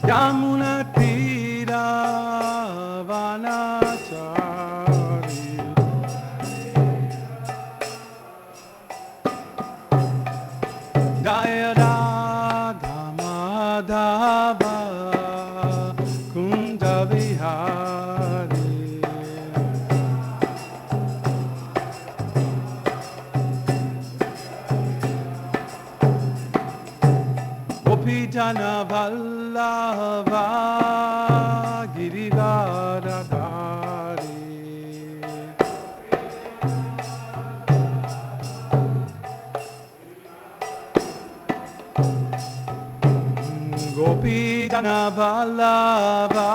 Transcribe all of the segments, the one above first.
Yamuna Tira Vanachari Jaya Radha Madhava Kunja Vihari Gopijana Vallabha Girivaradhari Gopijana Vallabha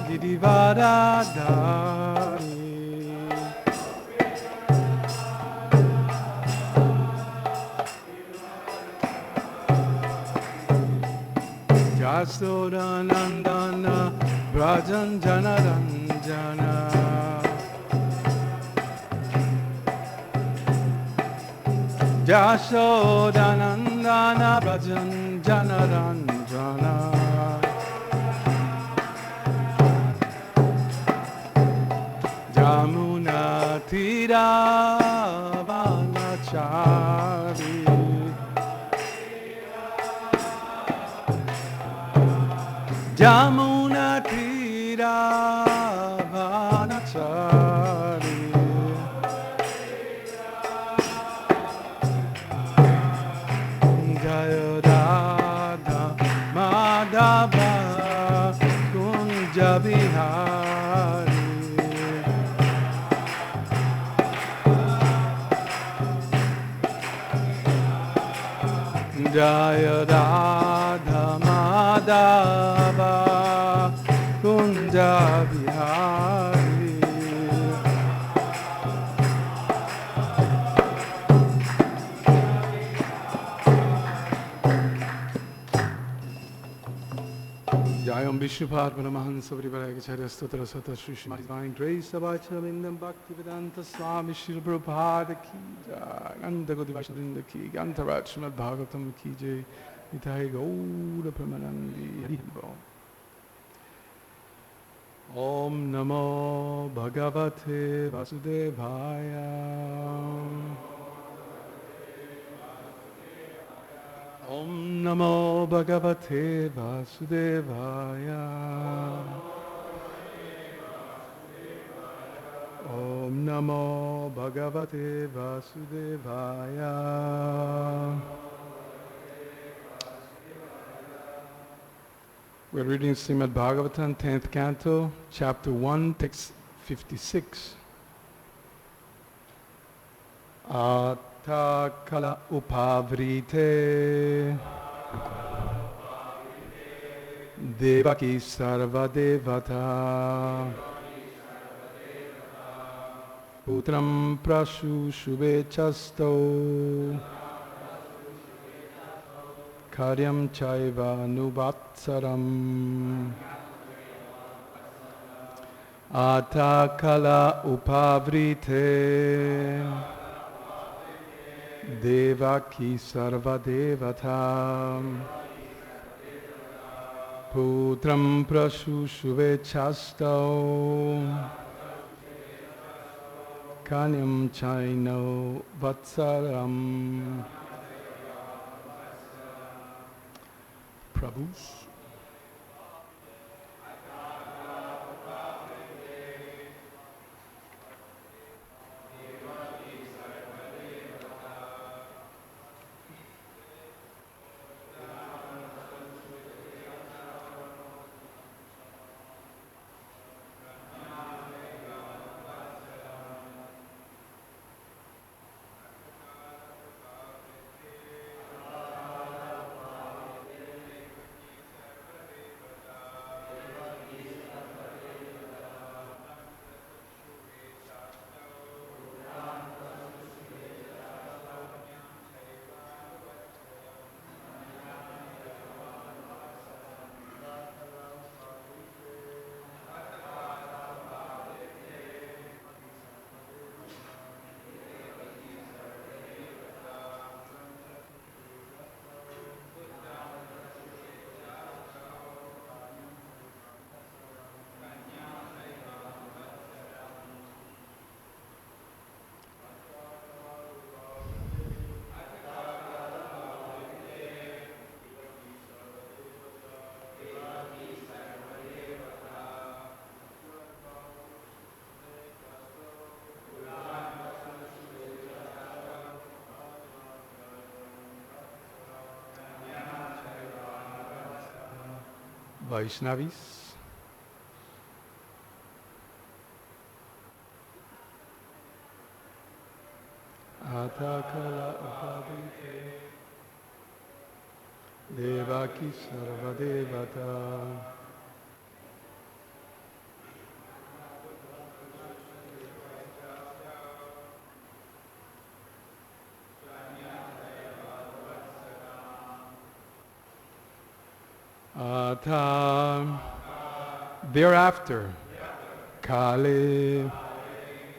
Girivaradhari Jasodanandana Brajan Janaranjana Jasodanandana Brajan Janaranjana Jamuna Tira Vanachari Jamuna Tira Vanachari Jaya Radha Madhava Kunja Vihari Jaya Radha Madhava Kunja Vihari Jayam Vishnupada Paramahansa Parivaraga Stotra Sata Shri Shri Divine Grace Abhachavindam Bhaktivedanta Swami Shri Prabhupada Ki Jai Ganta Godi Vaishnavinda Ki Ganta Rachmad Bhagavatam Ki Jai Nitai Gaura Pramanandi Hari Bol Om Namo Bhagavate Vasudevaya Om Namo Bhagavate Vasudevaya Om Namo Bhagavate Vasudevaya We're reading Srimad Bhagavatam, 10th canto, chapter 1, text 56. Ata kala upavrite Devaki sarva devata Putram prashu shubhechasto Karyam chaiva nuvatsaram Ata kala upavrite Devaki sarva devata Putram prashu shubhechasto Kanyam chaino vatsaram Prabhu. Vaishnavis. Atakala Upadite Devaki Sarvadevata Ata thereafter Kale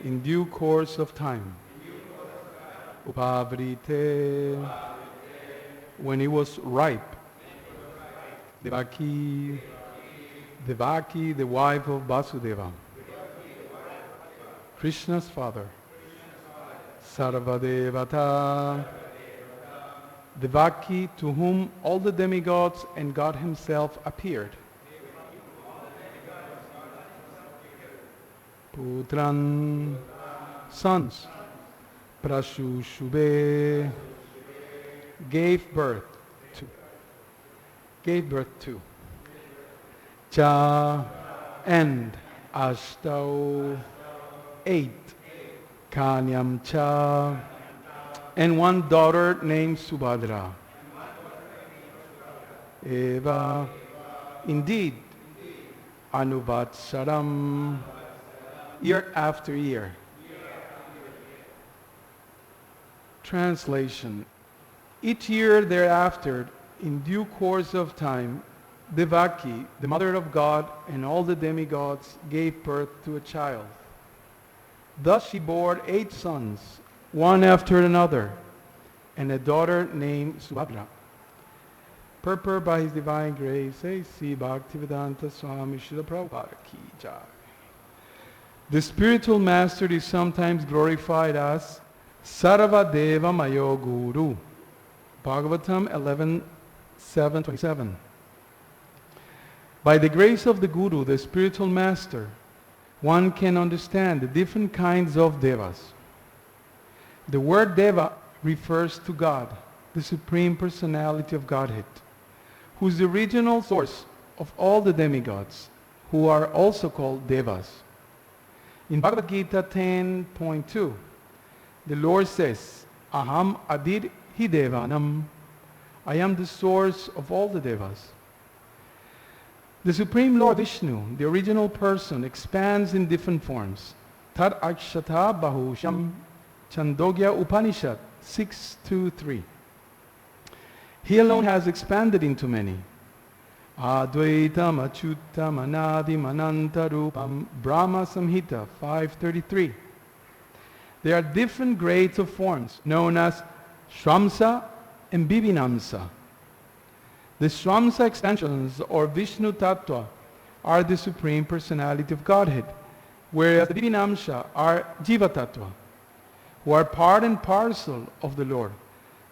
in due course of time Upavrite when he was ripe Devaki the wife of Vasudeva Krishna's father Sarvadevata Devaki to whom all the demigods and God himself appeared. Putran sons Prashushube gave birth to Cha and Ashtau 8 Kanyam Cha and one daughter named Subhadra. Eva, indeed, Anuvatsaram, year after year. Translation. Each year thereafter, in due course of time, Devaki, the mother of God and all the demigods, gave birth to a child. Thus she bore 8 sons, one after another, and a daughter named Subhadra. Purport by His Divine Grace, A.C. Bhaktivedanta Swami Srila Prabhupada Ki Jai. The spiritual master is sometimes glorified as Sarvadeva Mayo Guru. Bhagavatam 11:7-27. By the grace of the Guru, the spiritual master, one can understand the different kinds of devas. The word Deva refers to God, the Supreme Personality of Godhead, who is the original source of all the demigods, who are also called Devas. In Bhagavad Gita 10.2, the Lord says, Aham Adir Hi Devanam, I am the source of all the Devas. The Supreme Lord Vishnu, the original person, expands in different forms. Tad Akshata Bahusham Chandogya Upanishad 6.2.3. He alone has expanded into many. Advaitam Achyutam Anadim Anantarupam Brahma Samhita 5.33. There are different grades of forms known as Shramsa and Bibinamsa. The Shramsa expansions or Vishnu Tattva are the Supreme Personality of Godhead, whereas the Bibinamsa are Jiva Tattva, who are part and parcel of the Lord.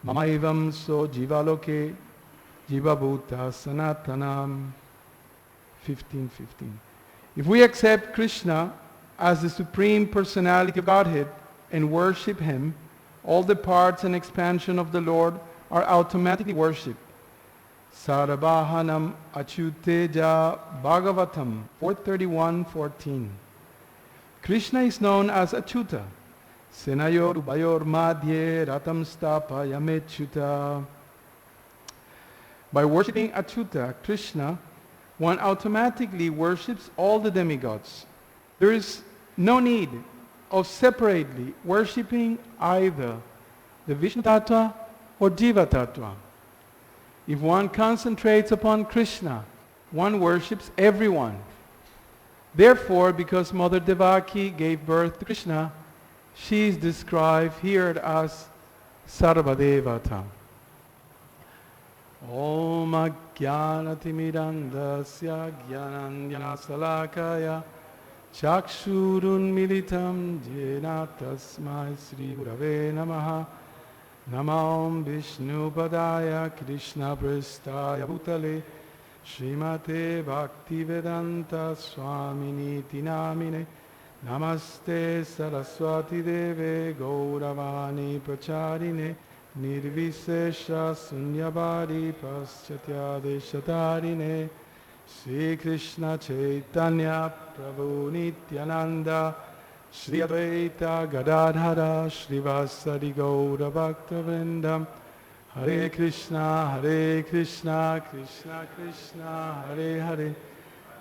Mamaivam so jivaloke jivabhuta sanatanam 15:15. If we accept Krishna as the Supreme Personality of Godhead and worship Him, all the parts and expansion of the Lord are automatically worshipped. Sarabhahanam Achyuteja Bhagavatam 4:31-14. Krishna is known as Achyuta. Senayor ubayor madhye ratam stapa yamechyuta. By worshipping Achyuta, Krishna, one automatically worships all the demigods. There is no need of separately worshipping either the Vishnu Tattva or Jiva Tattva. If one concentrates upon Krishna, one worships everyone. Therefore, because Mother Devaki gave birth to Krishna, she is described here as Sarvadevata. Om Ajnanatimidandasya Jnanandjanasalakaya Chakshurun Militam Jena Tasmai Sri Gurave Namaha Namam Vishnu Padaya Krishna Prestaya Bhutale Srimate Bhaktivedanta Swaminiti Namine Namaste Saraswati Deve Gauravani Pracharine Nirvisesha Sunyabadi Paschatya Deshatarine Shri Krishna Chaitanya Prabhu Nityananda Shri Advaita Gadadhara Srivasadi Gaura Bhakta Vrindam Hare Krishna Krishna Krishna Hare Hare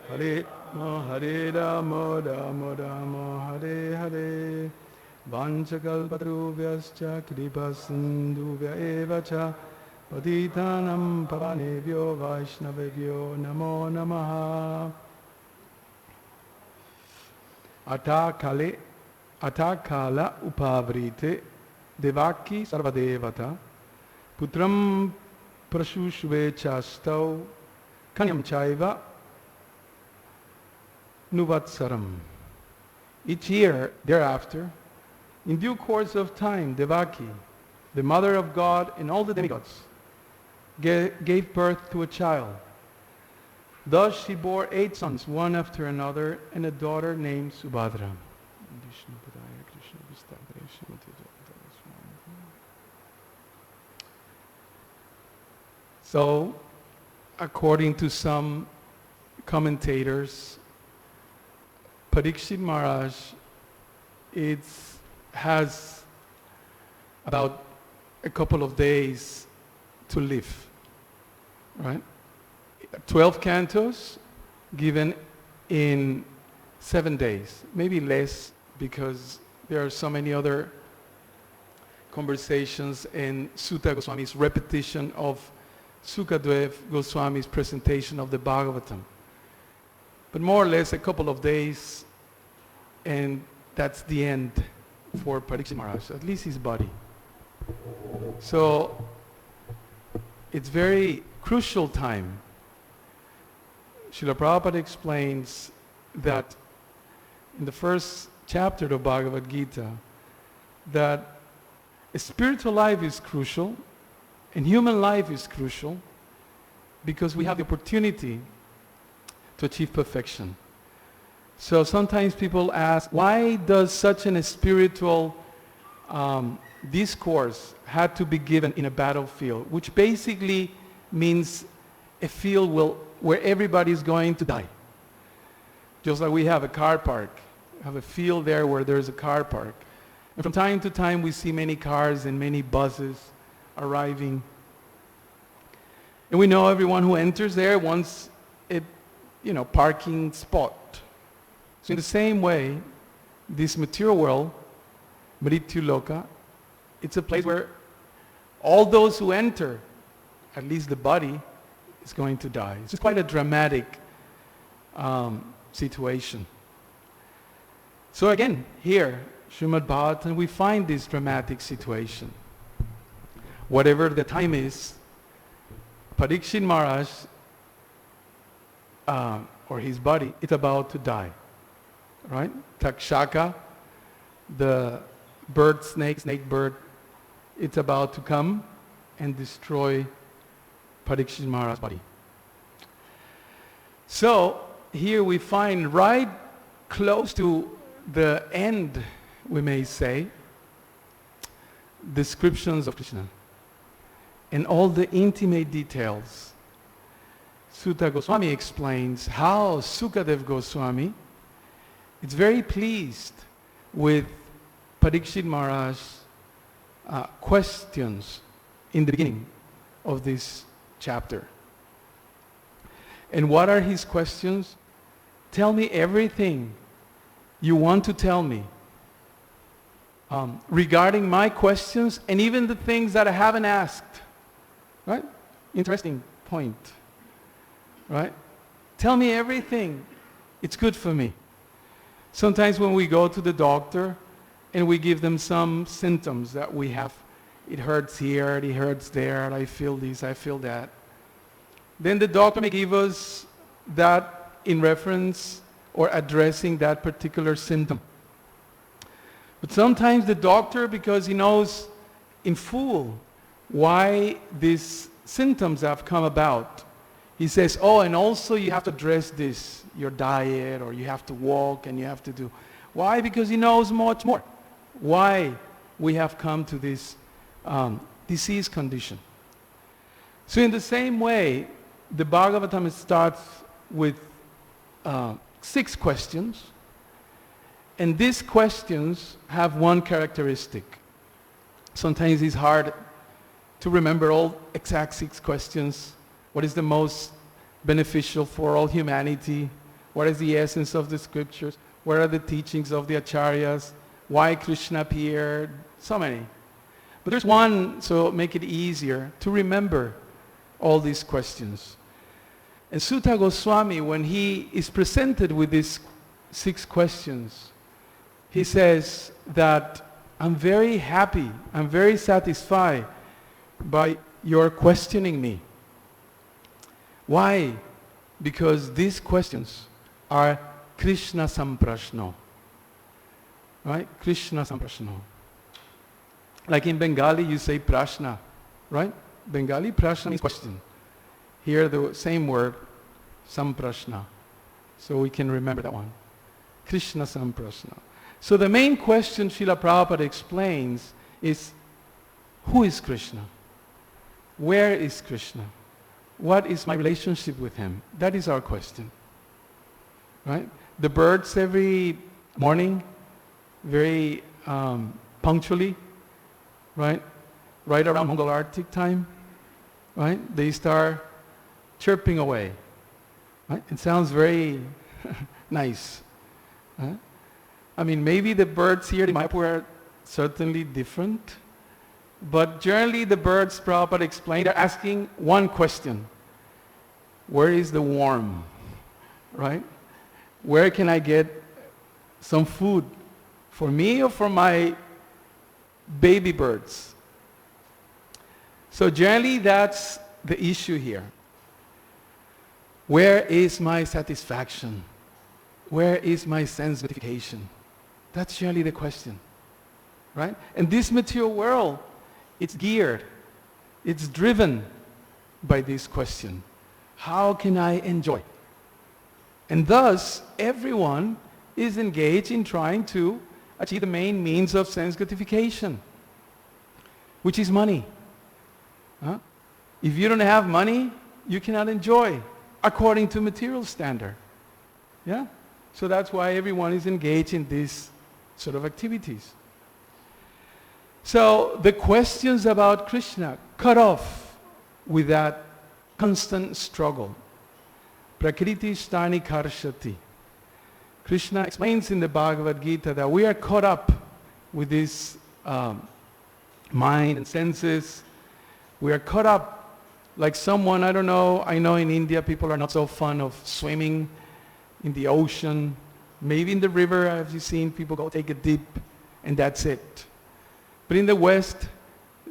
Hare Hare Ramo Ramo Ramo Hare Hare Vanchakalpatarubhyascha Kripasindhubhya evacha Patitanam Pavanebhyo Vaishnavebhyo Namo Namaha. Atakale Atakala Upavrite Devaki Sarvadevata Putram Prashushve Chastau Kanyam Chaiva Nuvatsaram. Each year thereafter, in due course of time, Devaki, the mother of God and all the demigods, gave birth to a child. Thus she bore 8 sons, one after another, and a daughter named Subhadra. So, according to some commentators, Parikshit Maharaj has about a couple of days to live, right? 12 cantos given in 7 days, maybe less because there are so many other conversations and Sutta Goswami's repetition of Sukadev Goswami's presentation of the Bhagavatam. But more or less a couple of days, and that's the end for Parikshit Maharaj, at least his body. So it's very crucial time. Srila Prabhupada explains that in the first chapter of Bhagavad Gita that a spiritual life is crucial and human life is crucial because we have the opportunity to achieve perfection. So sometimes people ask, why does such a spiritual discourse had to be given in a battlefield, which basically means a field where everybody is going to die. Just like we have a car park, we have a field there where there's a car park. And from time to time we see many cars and many buses arriving. And we know everyone who enters there wants a parking spot. So in the same way, this material world, Mrityu Loka, it's a place where all those who enter, at least the body, is going to die. It's quite a dramatic situation. So again, here, Srimad Bhagavatam, we find this dramatic situation. Whatever the time is, Parikshit Maharaj, or his body, is about to die. Right? Takshaka, the snake bird, it's about to come and destroy Parikshit Maharaj's body. So here we find right close to the end, we may say, descriptions of Krishna and all the intimate details. Sutta Goswami explains how Sukadev Goswami is very pleased with Parikshit Maharaj's questions in the beginning of this chapter. And what are his questions? Tell me everything you want to tell me regarding my questions and even the things that I haven't asked. Right? Interesting point. Right? Tell me everything. It's good for me. Sometimes when we go to the doctor and we give them some symptoms that we have, it hurts here, it hurts there, I feel this, I feel that. Then the doctor may give us that in reference or addressing that particular symptom. But sometimes the doctor, because he knows in full why these symptoms have come about, he says, oh, and also you have to address this, your diet, or you have to walk, and you have to do. Why? Because he knows much more why we have come to this disease condition. So in the same way, the Bhagavatam starts with 6 questions. And these questions have one characteristic. Sometimes it's hard to remember all exact 6 questions. What is the most beneficial for all humanity? What is the essence of the scriptures? What are the teachings of the acharyas? Why Krishna appeared? So many. But there's one, so make it easier to remember all these questions. And Sutta Goswami, when he is presented with these 6 questions, he says that I'm very happy, I'm very satisfied by your questioning me. Why? Because these questions are Krishna Samprashno. Right? Krishna Samprashno. Like in Bengali you say prashna, right? Bengali prashna means question. Here the same word, samprashna. So we can remember that one. Krishna Samprashna. So the main question Srila Prabhupada explains is, who is Krishna? Where is Krishna? What is my relationship with him? That is our question. Right? The birds every morning, very punctually, right around Mongol Arctic time, right? They start chirping away. Right? It sounds very nice. Right? I mean, maybe the birds here in Mayapur are certainly different, but generally the birds, Prabhupada explained, are asking one question. Where is the worm? Right? Where can I get some food for me or for my baby birds? So generally that's the issue here. Where is my satisfaction? Where is my sense gratification? That's generally the question, right? And this material world, it's geared, it's driven by this question. How can I enjoy? And thus, everyone is engaged in trying to achieve the main means of sense gratification, which is money. If you don't have money, you cannot enjoy according to material standard. Yeah? So that's why everyone is engaged in these sort of activities. So the questions about Krishna cut off with that constant struggle. Prakriti stani karshati. Krishna explains in the Bhagavad Gita that we are caught up with this mind and senses. We are caught up like someone, I don't know, I know in India people are not so fond of swimming in the ocean. Maybe in the river, have you seen people go take a dip and that's it. But in the West,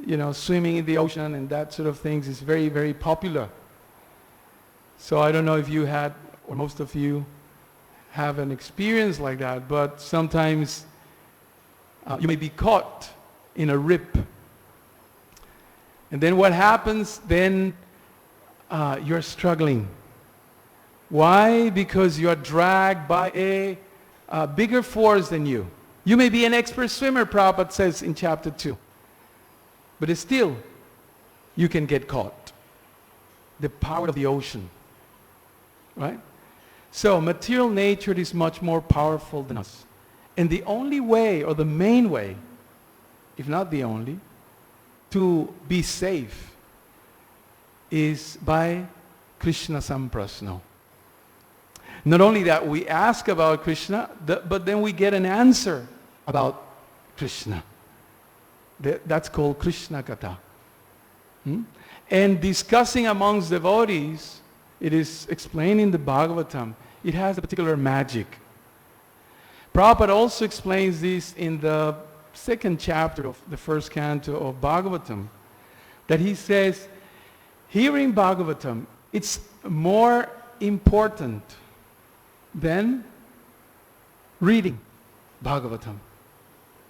you know, swimming in the ocean and that sort of things is very, very popular. So I don't know if you had, or most of you have an experience like that, but sometimes you may be caught in a rip. And then what happens? Then you're struggling. Why? Because you are dragged by a bigger force than you. You may be an expert swimmer, Prabhupada says in chapter 2. But still, you can get caught. The power of the ocean. Right? So material nature is much more powerful than us. And the only way, or the main way, if not the only, to be safe is by Krishna Samprasno. Not only that, we ask about Krishna, but then we get an answer about Krishna. That's called Krishna Katha. And discussing amongst devotees, it is explained in the Bhagavatam, it has a particular magic. Prabhupada also explains this in the 2nd chapter of the 1st canto of Bhagavatam, that he says, hearing Bhagavatam, it's more important than reading Bhagavatam.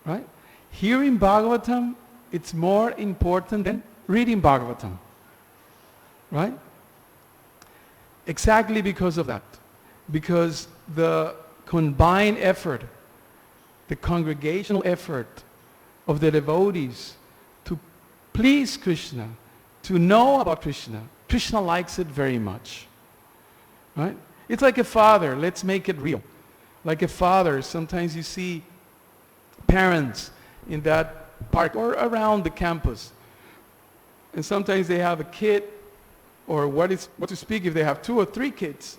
Right? Hearing Bhagavatam, it's more important than reading Bhagavatam. Right? Exactly because of that. Because the combined effort, the congregational effort of the devotees to please Krishna, to know about Krishna, Krishna likes it very much. Right? It's like a father. Let's make it real. Like a father, sometimes you see parents in that park or around the campus. And sometimes they have a kid, or what to speak if they have 2 or 3 kids.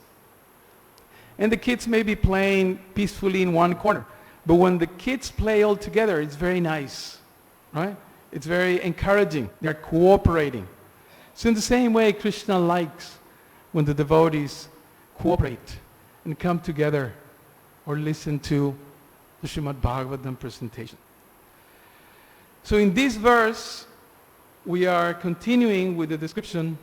And the kids may be playing peacefully in one corner. But when the kids play all together, it's very nice, right? It's very encouraging. They're cooperating. So in the same way, Krishna likes when the devotees cooperate and come together or listen to the Srimad Bhagavatam presentation. So in this verse, we are continuing with the description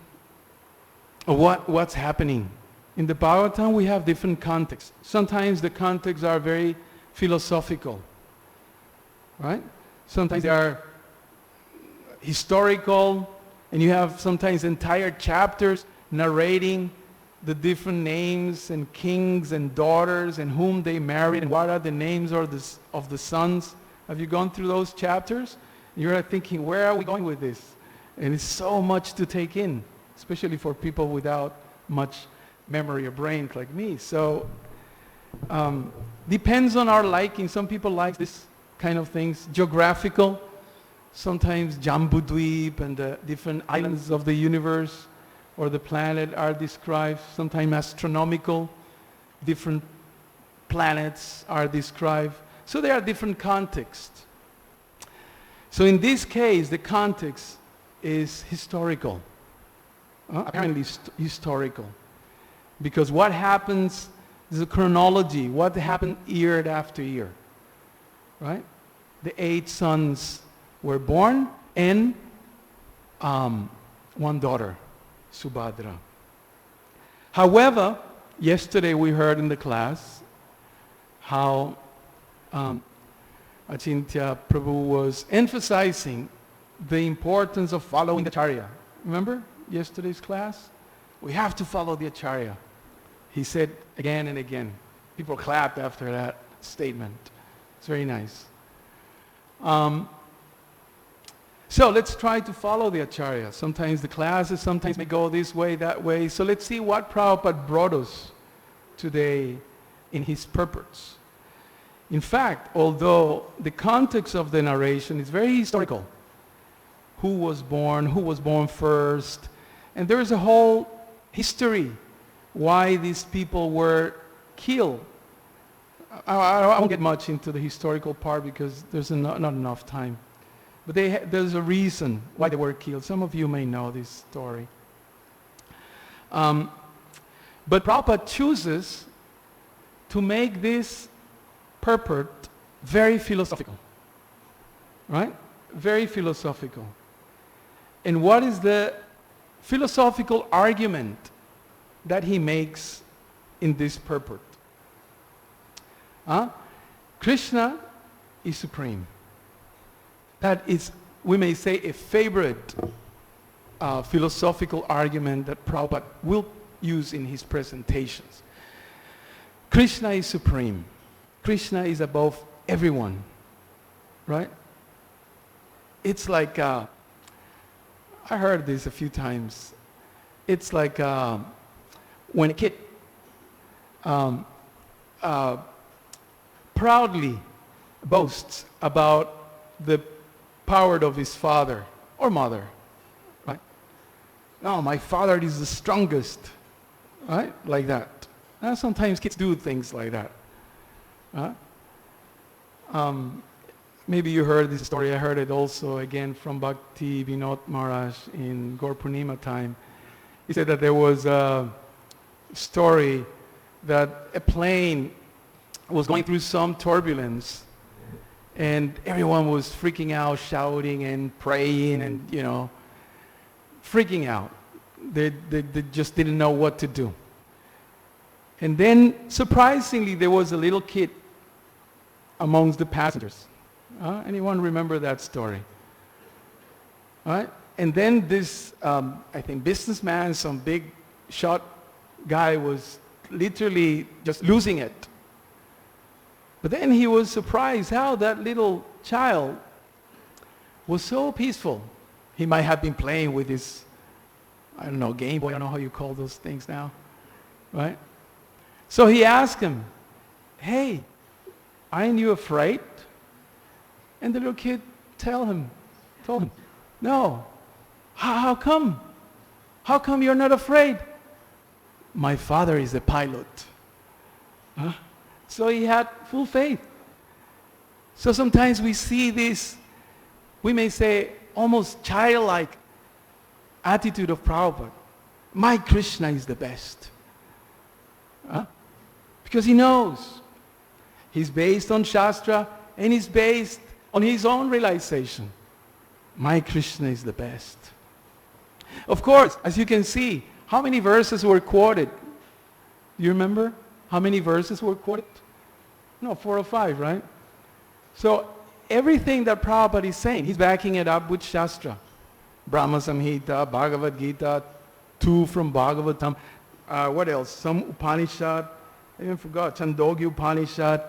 of what's happening. In the Bhagavatam, we have different contexts. Sometimes the contexts are very philosophical, right? Sometimes they are historical, and you have sometimes entire chapters narrating the different names and kings and daughters and whom they married and what are the names of the sons. Have you gone through those chapters? You're thinking, where are we going with this? And it's so much to take in, especially for people without much memory or brains like me. So depends on our liking. Some people like this kind of things. Geographical, sometimes Jambudweep and the different islands of the universe or the planet are described. Sometimes astronomical, different planets are described. So there are different contexts. So in this case, the context is historical. Apparently historical. Because what happens is a chronology. What happened year after year. Right? The 8 sons were born and 1 daughter, Subhadra. However, yesterday we heard in the class how Achintya Prabhu was emphasizing the importance of following the Acharya. Remember yesterday's class? We have to follow the Acharya. He said again and again. People clapped after that statement. It's very nice. So let's try to follow the Acharya. Sometimes the classes, sometimes may go this way, that way. So let's see what Prabhupada brought us today in his purports. In fact, although the context of the narration is very historical, who was born first, and there is a whole history why these people were killed. I won't get much into the historical part because there's not enough time. But there's a reason why they were killed. Some of you may know this story. But Prabhupada chooses to make this purport very philosophical. Right? Very philosophical. And what is the philosophical argument that he makes in this purport? Krishna is supreme. That is, we may say, a favorite philosophical argument that Prabhupada will use in his presentations. Krishna is supreme. Krishna is above everyone. Right? It's like, I heard this a few times. It's like when a kid proudly boasts about the power of his father or mother, right? No, my father is the strongest, right? Like that. Sometimes kids do things like that. Maybe you heard this story. I heard it also again from Bhakti Vinod Maharaj in Gaur Purnima time. He said that there was a story that a plane was going through some turbulence and everyone was freaking out, shouting and praying and, freaking out. They just didn't know what to do. And then, surprisingly, there was a little kid amongst the passengers. Anyone remember that story? All right? And then this, I think, businessman, some big shot guy was literally just losing it. But then he was surprised how that little child was so peaceful. He might have been playing with his, Game Boy, I don't know how you call those things now, right? So he asked him, hey, aren't you afraid? And the little kid told him, no. How come? How come you're not afraid? My father is a pilot. Huh? So he had full faith. So sometimes we see this, we may say, almost childlike attitude of Prabhupada. My Krishna is the best. Huh? Because he knows. He's based on Shastra and he's based on his own realization. My Krishna is the best. Of course, as you can see, how many verses were quoted? Do you remember how many verses were quoted? No, 4 or 5, right? So everything that Prabhupada is saying, he's backing it up with Shastra. Brahma Samhita, Bhagavad Gita, 2 from Bhagavatam. What else? Some Upanishad. I even forgot. Chandogya Upanishad.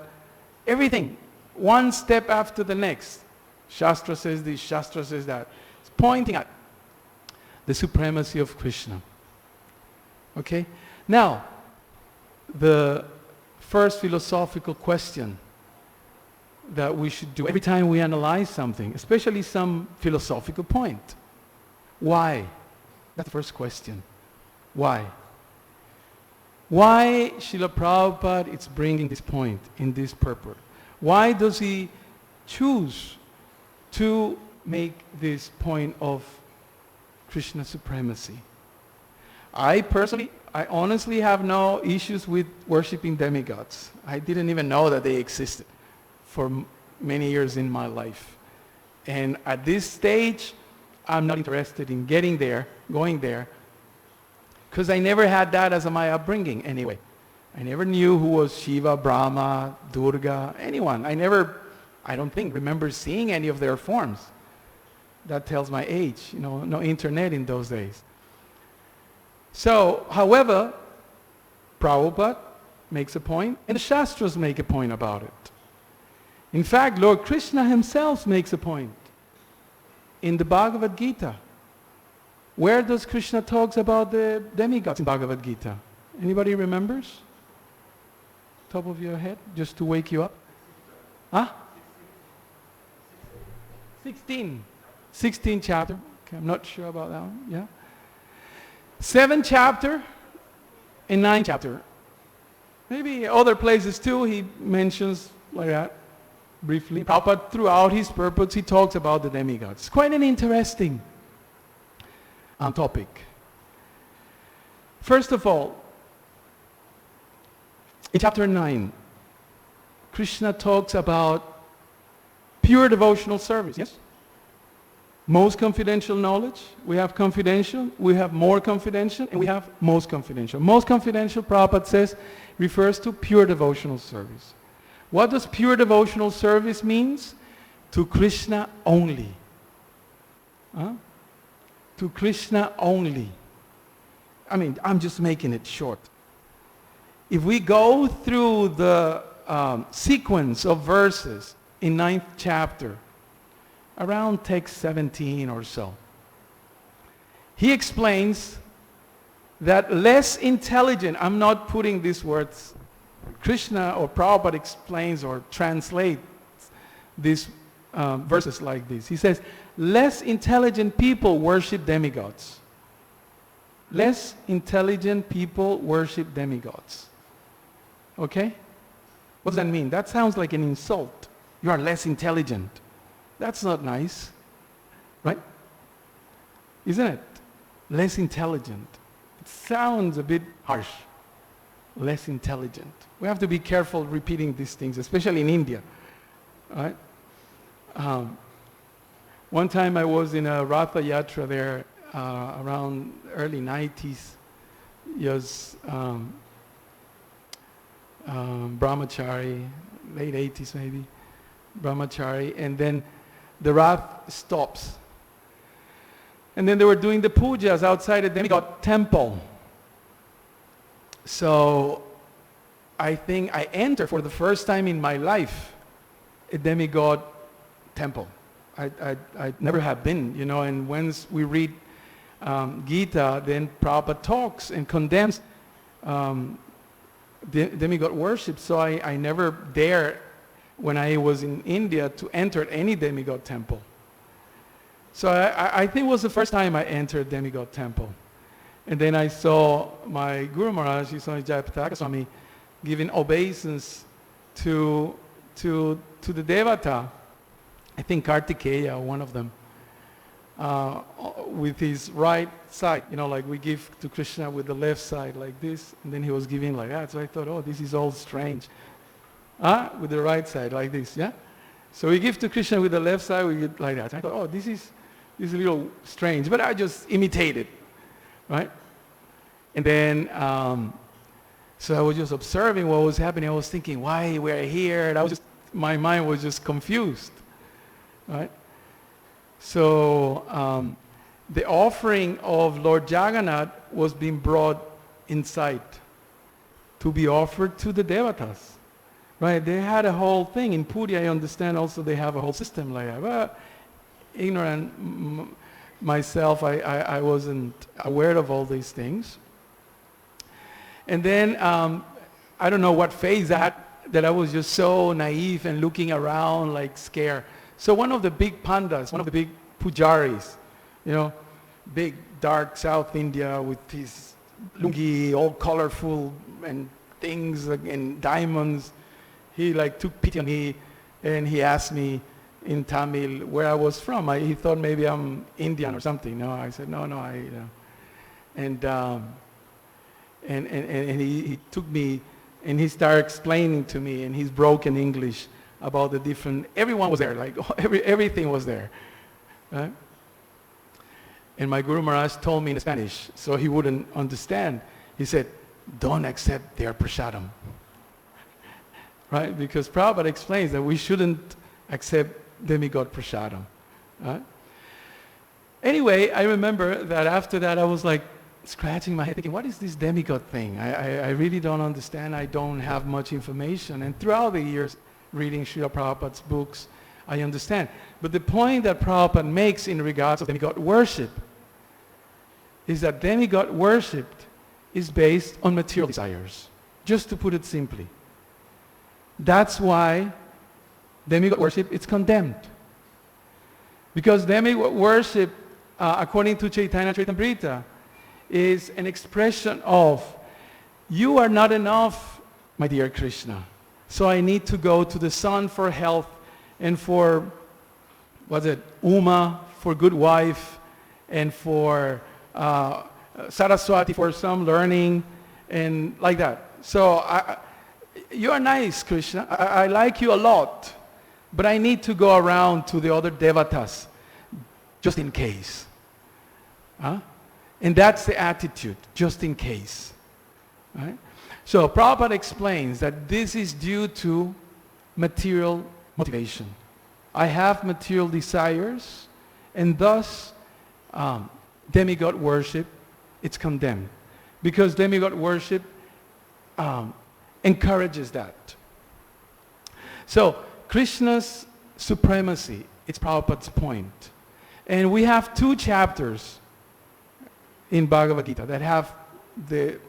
Everything. One step after the next. Shastra says this, Shastra says that. It's pointing at the supremacy of Krishna. Okay? Now, the first philosophical question that we should do every time we analyze something, especially some philosophical point. Why? That's the first question. Why? Why Srila Prabhupada is bringing this point in this purport? Why does he choose to make this point of Krishna supremacy? I honestly have no issues with worshipping demigods. I didn't even know that they existed for many years in my life. And at this stage, I'm not interested in going there, because I never had that as my upbringing anyway. I never knew who was Shiva, Brahma, Durga, anyone. I don't think, remember seeing any of their forms. That tells my age, no internet in those days. So, however, Prabhupada makes a point, and the Shastras make a point about it. In fact, Lord Krishna himself makes a point in the Bhagavad Gita. Where does Krishna talks about the demigods in Bhagavad Gita? Anybody remembers? Top of your head, just to wake you up? Huh? 16 chapter. Okay, I'm not sure about that one. Yeah. 7 chapter and 9 chapter. Maybe other places too he mentions like that briefly. Prabhupada throughout his purpose he talks about the demigods. It's quite an interesting topic. First of all, in chapter 9, Krishna talks about pure devotional service, yes? Most confidential knowledge, we have confidential, we have more confidential, and we have most confidential. Most confidential, Prabhupada says, refers to pure devotional service. What does pure devotional service means? To Krishna only. Huh? To Krishna only. I mean, I'm just making it short. If we go through the sequence of verses in 9th chapter, around text 17 or so, he explains that less intelligent, I'm not putting these words, Krishna or Prabhupada explains or translates these verses like this. He says, less intelligent people worship demigods. Less intelligent people worship demigods. Okay? What does that mean? That sounds like an insult. You are less intelligent. That's not nice. Right? Isn't it? Less intelligent. It sounds a bit harsh. Less intelligent. We have to be careful repeating these things, especially in India. Right? One time I was in a Ratha Yatra there around early 90s. Yes, brahmachari, late 80s maybe, brahmachari, and then the Rath stops. And then they were doing the pujas outside the demigod temple. So I think I entered for the first time in my life a demigod temple. I never have been, and once we read Gita, then Prabhupada talks and condemns demigod worship, so I never dared, when I was in India, to enter any demigod temple. So I think it was the first time I entered demigod temple. And then I saw my Guru Maharaj, he saw Jayapataka Swami, giving obeisance to the Devata, I think Kartikeya, one of them, with his right side, like we give to Krishna with the left side like this, and then he was giving like that. So I thought, oh, this is all strange. With the right side like this, yeah? So we give to Krishna with the left side, we give like that. I thought, oh, this is a little strange, but I just imitated, right? And then, so I was just observing what was happening. I was thinking, why we're here? And my mind was just confused, right? So the offering of Lord Jagannath was being brought inside to be offered to the Devatas, right? They had a whole thing. In Puri, I understand also they have a whole system like that. But ignorant myself, I wasn't aware of all these things. And then, I don't know what phase that I was just so naive and looking around like scared. So one of the big pandas, one of the big pujaris, big dark South India with his lungi, all colorful and things and diamonds, he took pity on me and he asked me in Tamil where I was from. He thought maybe I'm Indian or something. No, I said, no, and he took me and he started explaining to me in his broken English about the different, everyone was there, everything was there. Right? And my Guru Maharaj told me in Spanish, so he wouldn't understand. He said, don't accept their prasadam. Right? Because Prabhupada explains that we shouldn't accept demigod prasadam. Right? Anyway, I remember that after that I was scratching my head thinking, what is this demigod thing? I really don't understand. I don't have much information. And throughout the years, reading Srila Prabhupada's books, I understand. But the point that Prabhupada makes in regards to demigod worship is that demigod worship is based on material desires, just to put it simply. That's why demigod worship is condemned. Because demigod worship, according to Chaitanya Charitamrita, is an expression of, you are not enough, my dear Krishna. So I need to go to the sun for health and for, Uma for good wife and for Saraswati for some learning and like that. So you are nice, Krishna. I like you a lot, but I need to go around to the other devatas just in case. And that's the attitude, just in case. Right? So Prabhupada explains that this is due to material motivation. I have material desires, and thus demigod worship, it's condemned. Because demigod worship encourages that. So Krishna's supremacy, it's Prabhupada's point. And we have 2 chapters in Bhagavad Gita that have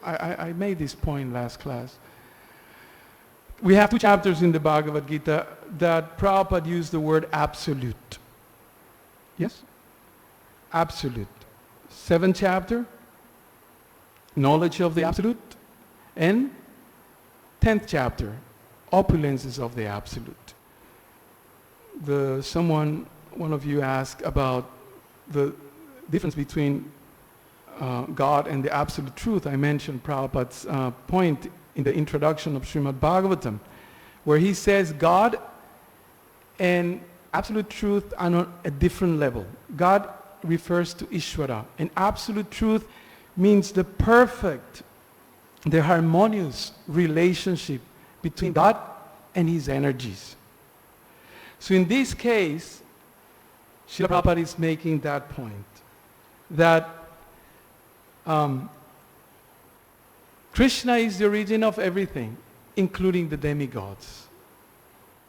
I made this point last class. We have 2 chapters in the Bhagavad Gita that Prabhupada used the word absolute. Yes? Absolute. 7th chapter, knowledge of the absolute. And 10th chapter, opulences of the absolute. One of you asked about the difference between God and the absolute truth. I mentioned Prabhupada's point in the introduction of Srimad Bhagavatam, where he says God and absolute truth are on a different level. God refers to Ishvara, and absolute truth means the perfect, the harmonious relationship between God and his energies. So in this case, Srila Prabhupada is making that point, that Krishna is the origin of everything, including the demigods.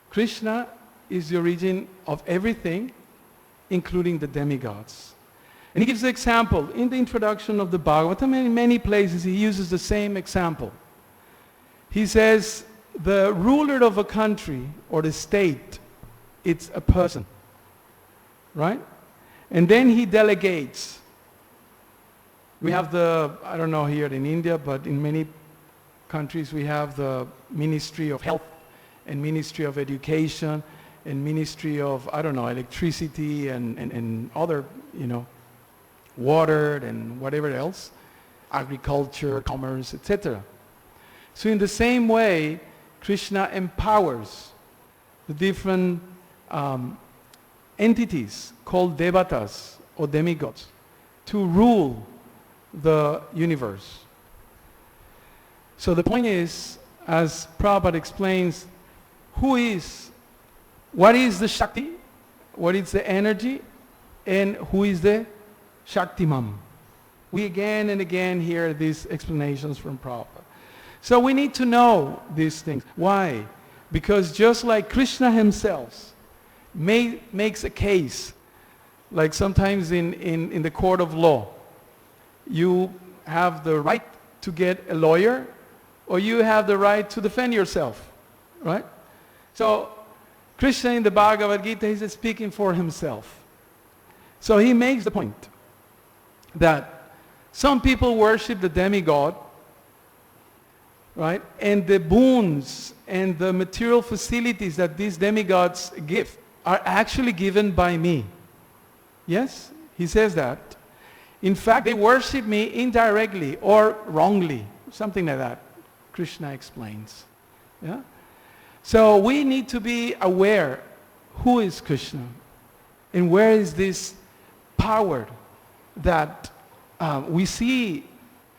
Krishna is the origin of everything, including the demigods. And he gives the example in the introduction of the Bhagavatam, and in many places he uses the same example. He says the ruler of a country or the state, it's a person, right? And then he delegates. We have I don't know here in India, but in many countries we have the Ministry of Health and Ministry of Education and Ministry of, I don't know, electricity and other, water and whatever else, agriculture, commerce, etc. So in the same way, Krishna empowers the different entities called devatas or demigods to rule the universe. So the point is, as Prabhupada explains, what is the Shakti, what is the energy, and who is the Shaktimam? We again and again hear these explanations from Prabhupada. So we need to know these things. Why? Because just like Krishna himself makes a case, like sometimes in the court of law, you have the right to get a lawyer, or you have the right to defend yourself, right? So Krishna in the Bhagavad Gita, he's speaking for himself. So he makes the point that some people worship the demigod, right? And the boons and the material facilities that these demigods give are actually given by me. Yes, he says that. In fact, they worship me indirectly or wrongly, something like that. Krishna explains. Yeah? So we need to be aware who is Krishna and where is this power that we see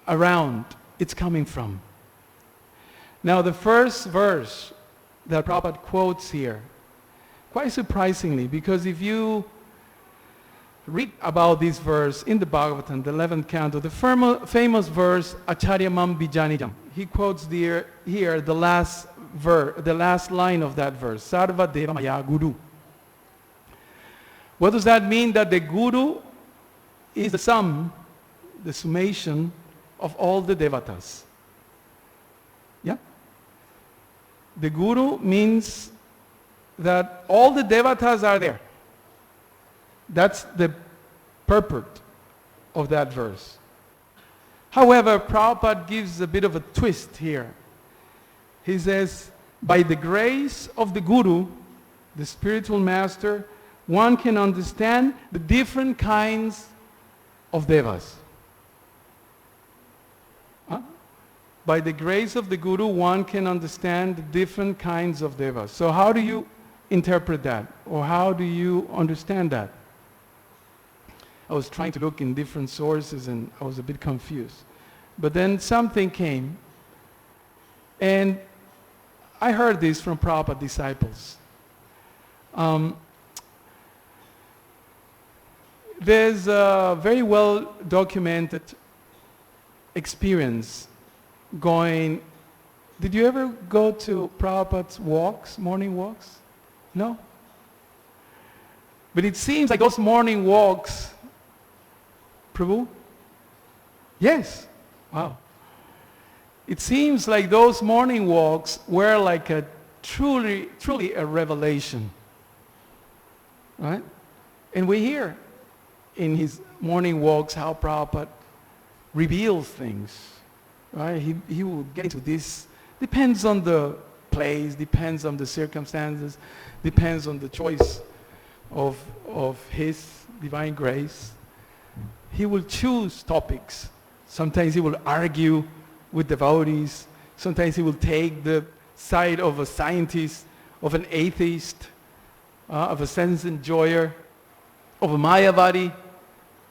around it's coming from. Now the first verse that Prabhupada quotes here, quite surprisingly, because if you read about this verse in the Bhagavatam, the 11th canto, the famous verse, Acharya Mam Bijanijam, he quotes here the last line of that verse, Sarva Deva Maya Guru. What does that mean? That the Guru is the summation of all the devatas. Yeah? The Guru means that all the devatas are there. That's the purport of that verse. However, Prabhupada gives a bit of a twist here. He says, by the grace of the Guru, the spiritual master, one can understand the different kinds of devas. By the grace of the Guru, one can understand the different kinds of devas. So how do you interpret that? Or how do you understand that? I was trying to look in different sources and I was a bit confused. But then something came, and I heard this from Prabhupada disciples. There's a very well documented experience going. Did you ever go to Prabhupada's walks, morning walks? No? But it seems like those morning walks, Prabhu? Yes. Wow. It seems like those morning walks were like a truly a revelation. Right? And we hear in his morning walks how Prabhupada reveals things. Right? He will get into this. Depends on the place, depends on the circumstances, depends on the choice of his divine grace. He will choose topics. Sometimes he will argue with devotees. Sometimes he will take the side of a scientist, of an atheist, of a sense enjoyer, of a Mayavadi,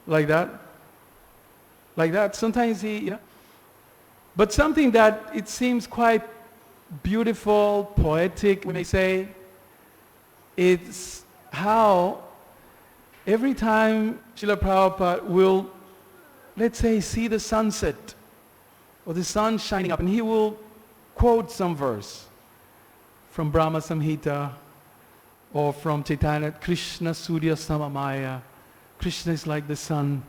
like that. Like that. Sometimes but something that it seems quite beautiful, poetic, we may say, it's how every time Srila Prabhupada will, let's say, see the sunset or the sun shining up, and he will quote some verse from Brahma Samhita or from Chaitanya, Krishna Surya Samamaya, Krishna is like the sun,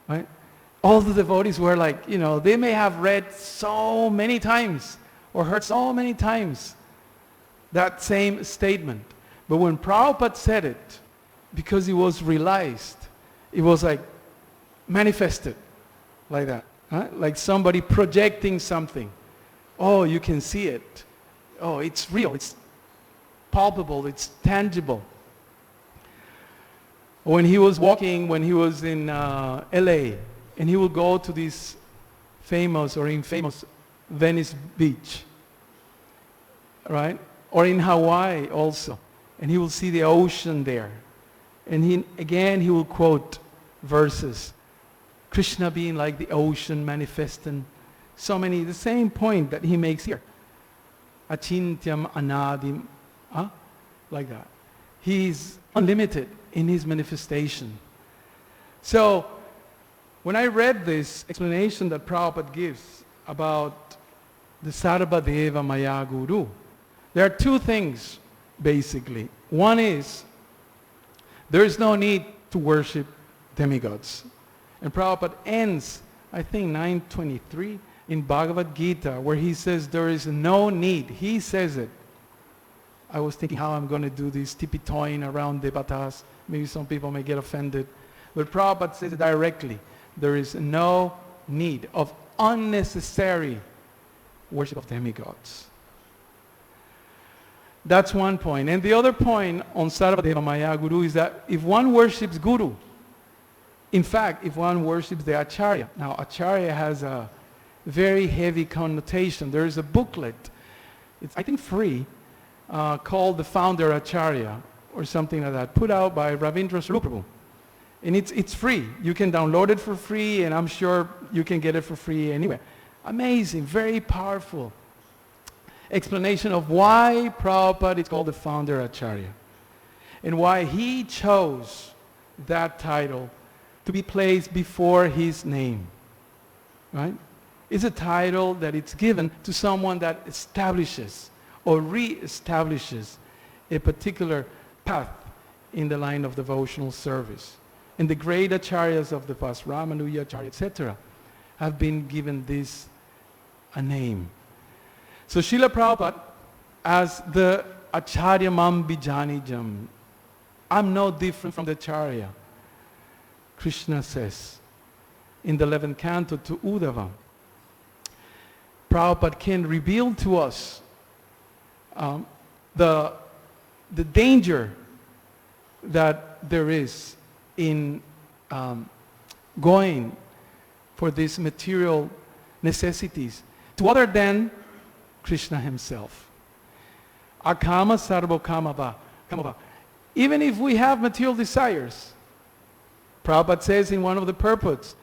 right? All the devotees were like, they may have read so many times or heard so many times that same statement. But when Prabhupada said it, because it was realized, it was like manifested like that. Huh? Like somebody projecting something. Oh, you can see it. Oh, it's real. It's palpable. It's tangible. When he was walking, when he was in LA, and he would go to this famous or infamous Venice Beach, right? Or in Hawaii also. And he will see the ocean there. And he will quote verses. Krishna being like the ocean, manifesting so many, the same point that he makes here. Achintyam anadim, like that. He's unlimited in his manifestation. So, when I read this explanation that Prabhupada gives about the Sarvadeva Maya Guru, there are two things, basically. One is, there is no need to worship demigods. And Prabhupada ends, I think, 923 in Bhagavad Gita, where he says there is no need. He says it. I was thinking how I'm going to do this tippy-toeing around devatas. Maybe some people may get offended. But Prabhupada says it directly. There is no need of unnecessary worship of demigods. That's one point. And the other point on Sarvadeva Maya Guru is that if one worships Guru, in fact, if one worships the Acharya, now Acharya has a very heavy connotation. There is a booklet, it's I think free, called The Founder Acharya, or something like that, put out by Ravindra Swaruprabhu. And it's free. You can download it for free, and I'm sure you can get it for free anywhere. Amazing, very powerful explanation of why Prabhupada is called the Founder Acharya, and why he chose that title to be placed before his name. Right? It's a title that it's given to someone that establishes or re-establishes a particular path in the line of devotional service. And the great acharyas of the past, Ramanuja Acharya, etc., have been given this a name. So Srila Prabhupada, as the Acharya Mam Bijanijam, I'm no different from the Acharya, Krishna says in the 11th canto to Uddhava. Prabhupada can reveal to us the danger that there is in going for these material necessities to other than Krishna himself. Akama sarvo kamava. Even if we have material desires, Prabhupada says in one of the purports,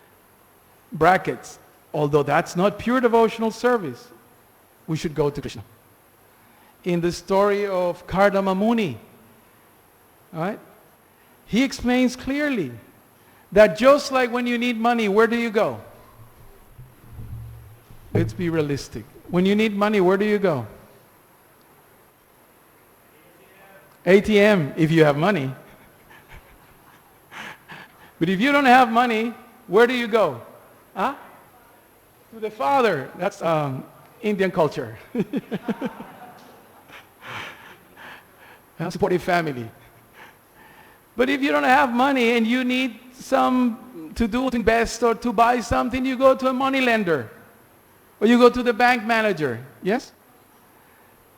brackets, although that's not pure devotional service, we should go to Krishna. In the story of Kardama Muni, right, he explains clearly that just like when you need money, where do you go? Let's be realistic. When you need money, where do you go? ATM, if you have money. But if you don't have money, where do you go? Huh? To the father. That's Indian culture. Supportive family. But if you don't have money and you need some to do, to invest or to buy something, you go to a money lender. Or you go to the bank manager. Yes?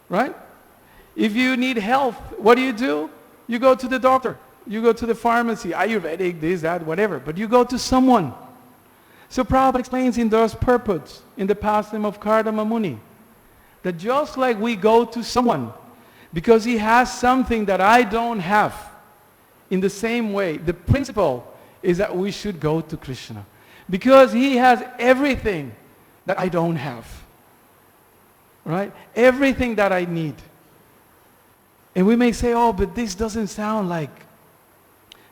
Right? If you need health, what do? You go to the doctor. You go to the pharmacy, Ayurvedic, this, that, whatever. But you go to someone. So Prabhupada explains in those purports, in the pastime of Kardama Muni, that just like we go to someone, because he has something that I don't have, in the same way, the principle is that we should go to Krishna. Because he has everything that I don't have. Right? Everything that I need. And we may say, oh, but this doesn't sound like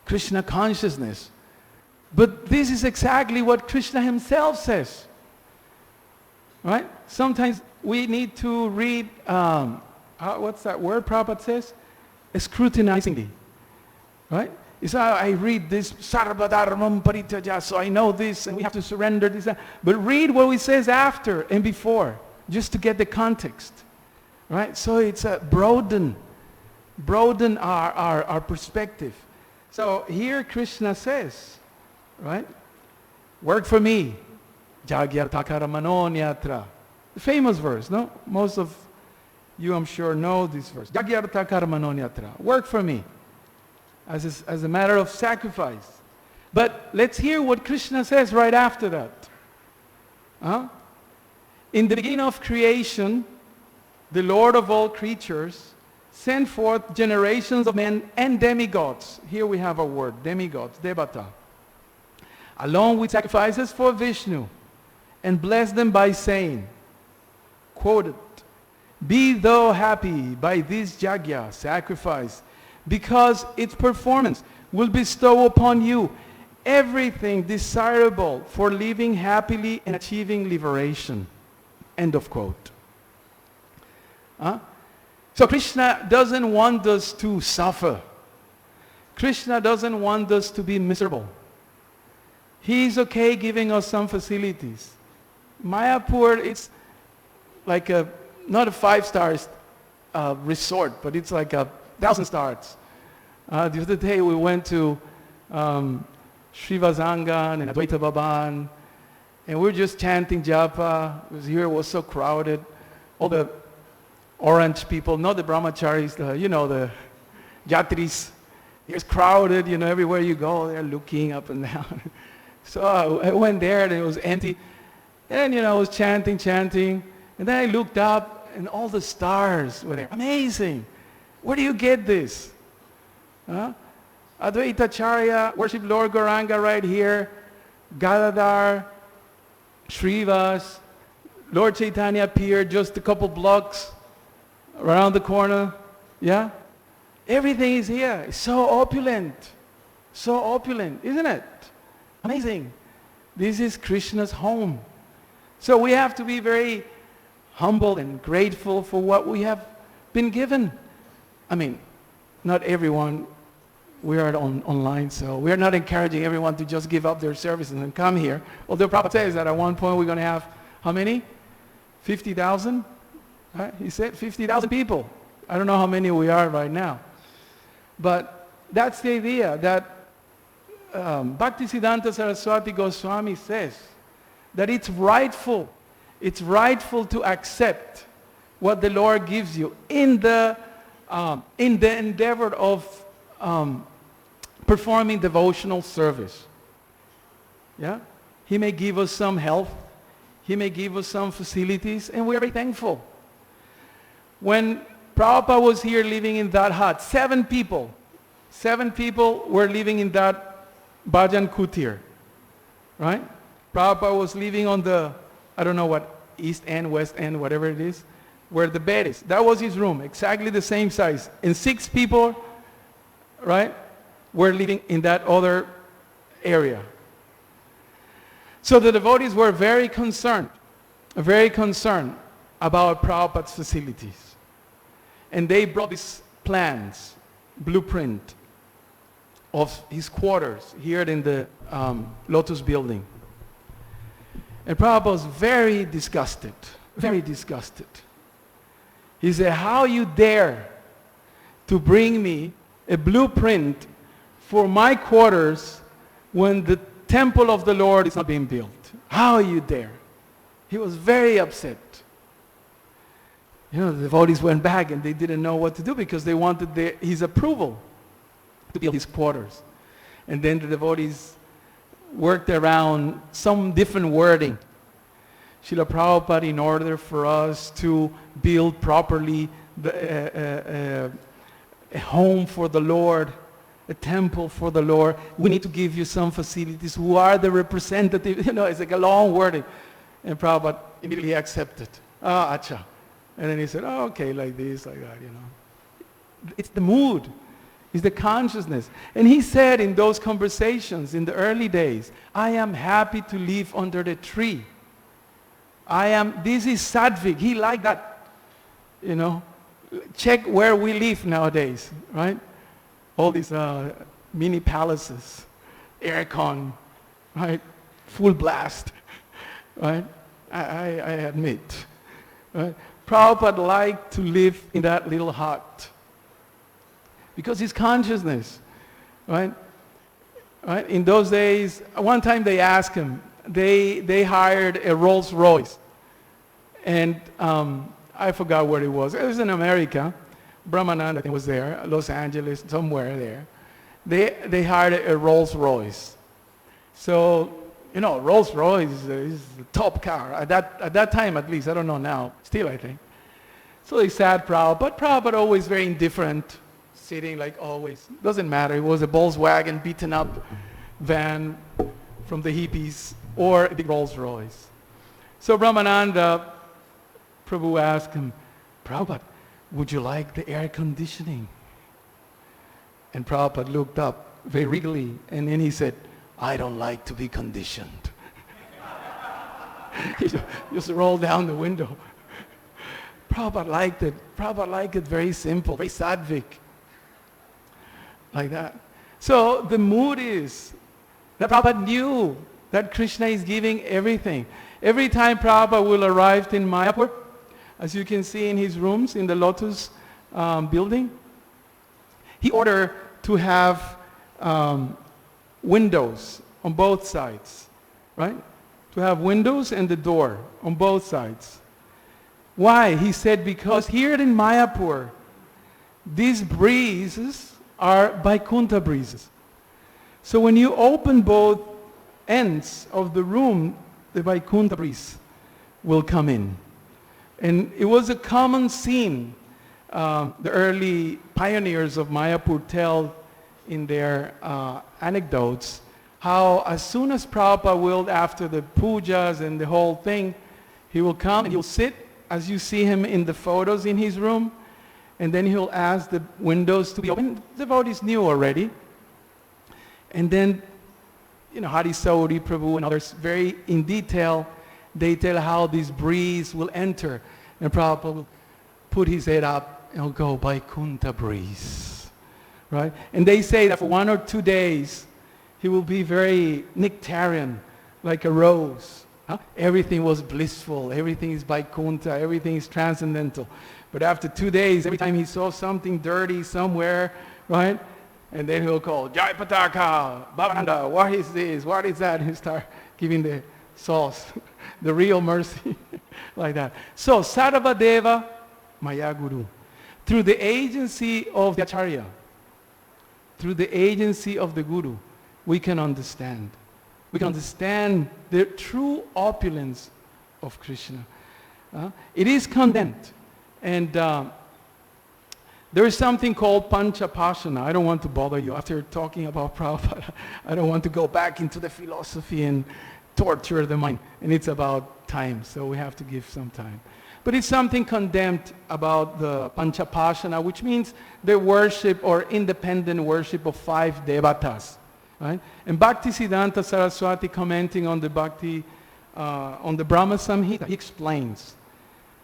Krishna consciousness. But this is exactly what Krishna himself says. Right? Sometimes we need to read, what's that word Prabhupada says? Scrutinizingly. Right? It's I read this, sarvadharmam paritaja, so I know this, and we have to surrender this. But read what he says after and before. just to get the context, right? So it's a broaden our perspective. So here Krishna says, right? Work for me. Jagyartakaramanonyatra. The famous verse, no? Most of you, I'm sure, know this verse. Jagyartakaramanonyatra. Work for me. As a matter of sacrifice. But let's hear what Krishna says right after that. In the beginning of creation, the Lord of all creatures sent forth generations of men and demigods. Here we have a word, demigods, devata. Along with sacrifices for Vishnu, and blessed them by saying, quoted, be thou happy by this yajna, sacrifice, because its performance will bestow upon you everything desirable for living happily and achieving liberation. End of quote. So Krishna doesn't want us to suffer. Krishna doesn't want us to be miserable. He's okay giving us some facilities. Mayapur, it's like not a 5-star resort, but it's like 1,000 stars. The other day we went to Srivazangan and Advaita Bhavan, and we were just chanting japa. It was so crowded. All the orange people, not the brahmacharis, the yatris. It's crowded, everywhere you go, they're looking up and down. So I went there and it was empty. And, I was chanting. And then I looked up and all the stars were there. Amazing. Where do you get this? Advaita Charya, worship Lord Gauranga right here. Gadadhar, Srivas, Lord Chaitanya appeared just a couple blocks around the corner. Yeah? Everything is here. It's so opulent. So opulent, isn't it? Amazing. This is Krishna's home. So we have to be very humble and grateful for what we have been given. I mean, not everyone, we are online, so we are not encouraging everyone to just give up their services and come here. Although Prabhupada says that at one point we're going to have, how many? 50,000? Right? He said 50,000 people. I don't know how many we are right now. But that's the idea that Bhaktisiddhanta Saraswati Goswami says that it's rightful to accept what the Lord gives you in the endeavor of performing devotional service. Yeah? He may give us some help, He may give us some facilities, and we are very thankful. When Prabhupada was here living in that hut, 7 people were living in that Bhajan Kutir, right? Prabhupada was living on the, I don't know what, east end, west end, whatever it is, where the bed is. That was his room, exactly the same size. And 6 people, right, were living in that other area. So the devotees were very concerned about Prabhupada's facilities. And they brought these plans, blueprint of his quarters here in the Lotus building. And Prabhupada was very disgusted. He said, how you dare to bring me a blueprint for my quarters when the temple of the Lord is not being built? How you dare? He was very upset. The devotees went back and they didn't know what to do because they wanted his approval to build his quarters. And then the devotees worked around some different wording. Srila Prabhupada, in order for us to build properly a home for the Lord, a temple for the Lord, we need to give you some facilities. Who are the representatives? It's like a long wording. And Prabhupada immediately accepted. Acha. And then he said, okay, like this, like that, It's the mood. It's the consciousness. And he said in those conversations in the early days, I am happy to live under the tree. This is Sadvik. He liked that, Check where we live nowadays, right? All these mini palaces, aircon, right? Full blast, right? I admit. Right? Prabhupada liked to live in that little hut because his consciousness, right? Right? In those days, one time they asked him, they hired a Rolls Royce. And I forgot where it was. It was in America. Brahmananda, I think, was there, Los Angeles, somewhere there. They hired a Rolls Royce. So, you know, Rolls Royce is the top car. At that time, at least. I don't know now. Still, I think. So they sat Prabhupada. But Prabhupada always very indifferent, sitting like always. Doesn't matter. It was a Volkswagen beaten up van from the hippies or a big Rolls Royce. So Brahmananda, Prabhu asked him, Prabhupada, would you like the air conditioning? And Prabhupada looked up very regally, and then he said, I don't like to be conditioned. He just rolled down the window. Prabhupada liked it. Prabhupada liked it very simple, very sattvic. Like that. So the mood is that Prabhupada knew that Krishna is giving everything. Every time Prabhupada will arrive in Mayapur, as you can see in his rooms in the Lotus building, he ordered to have windows on both sides, right? To have windows and the door on both sides. Why? He said, because here in Mayapur, these breezes are Vaikuntha breezes. So when you open both ends of the room, the Vaikuntha breeze will come in. And it was a common scene. The early pioneers of Mayapur tell in their anecdotes how as soon as Prabhupada will, after the pujas and the whole thing, he will come and he'll sit as you see him in the photos in his room, and then he'll ask the windows to be open. The devotees knew already. And then, you know, Hari Sauri Prabhu and others, very in detail, they tell how this breeze will enter. And Prabhupada will put his head up and he'll go, Vaikuntha breeze. Right? And they say that for 1 or 2 days, he will be very nectarian, like a rose. Huh? Everything was blissful. Everything is Vaikuntha. Everything is transcendental. But after 2 days, every time he saw something dirty somewhere, right? And then he'll call, Jai Pataka, Bhavananda, what is this? What is that? And he'll start giving the sauce, the real mercy, like that. So, Sarvadeva Maya Guru. Through the agency of the Acharya, through the agency of the Guru, we can understand. We can understand the true opulence of Krishna. It is condemned. And there is something called Panchapashana. I don't want to bother you. After talking about Prabhupada, I don't want to go back into the philosophy and torture the mind. And it's about time, so we have to give some time. But it's something condemned about the Panchapashana, which means the worship or independent worship of 5 devatas. Right? And Bhaktisiddhanta Saraswati, commenting on the on the Brahma Samhita, he explains,